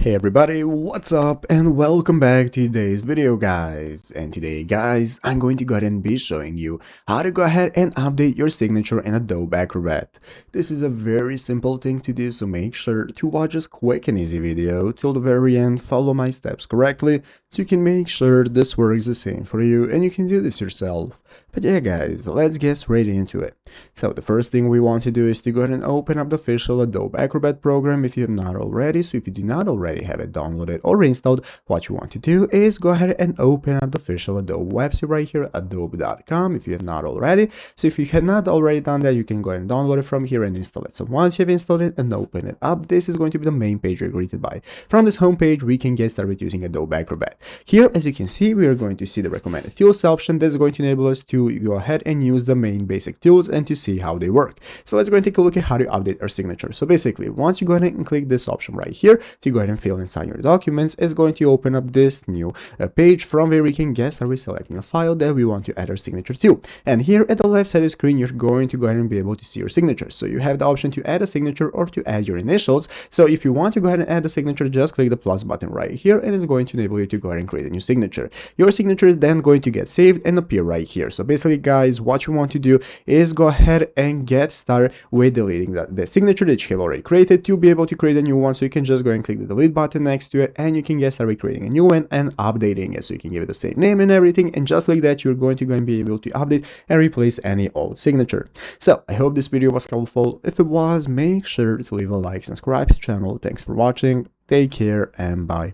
Hey everybody, what's up and welcome back to today's video guys. And today guys, I'm going to go ahead and be showing you how to go ahead and update your signature in Adobe Acrobat. This is a very simple thing to do, so make sure to watch this quick and easy video till the very end, follow my steps correctly so you can make sure this works the same for you and you can do this yourself. But yeah guys, let's get straight into it. So the first thing we want to do is to go ahead and open up the official Adobe Acrobat program if you have not already. So if you do not already have it downloaded or installed, what you want to do is go ahead and open up the official Adobe website right here, adobe.com, if you have not already. So if you have not already done that, you can go ahead and download it from here and install it. So once you've installed it and open it up, this is going to be the main page you're greeted by. From this home page, we can get started using Adobe Acrobat. Here, as you can see, we are going to see the recommended tools option that's going to enable us to go ahead and use the main basic tools and to see how they work. So let's go and take a look at how to update our signature. So basically, once you go ahead and click this option right here to go ahead and fill inside your documents, it's going to open up this new page from where we can get started selecting a file that we want to add our signature to. And here at the left side of the screen, you're going to go ahead and be able to see your signature. So you have the option to add a signature or to add your initials. So if you want to go ahead and add a signature, just click the plus button right here and it's going to enable you to go ahead and create a new signature. Your signature is then going to get saved and appear right here. So basically guys, what you want to do is go ahead and get started with deleting the signature that you have already created to be able to create a new one. So you can just go and click the delete button next to it and you can get started creating a new one and updating it. So you can give it the same name and everything, and just like that, you're going to go and be able to update and replace any old signature. So I hope this video was helpful. If it was, make sure to leave a like, subscribe to the channel. Thanks for watching. Take care and bye.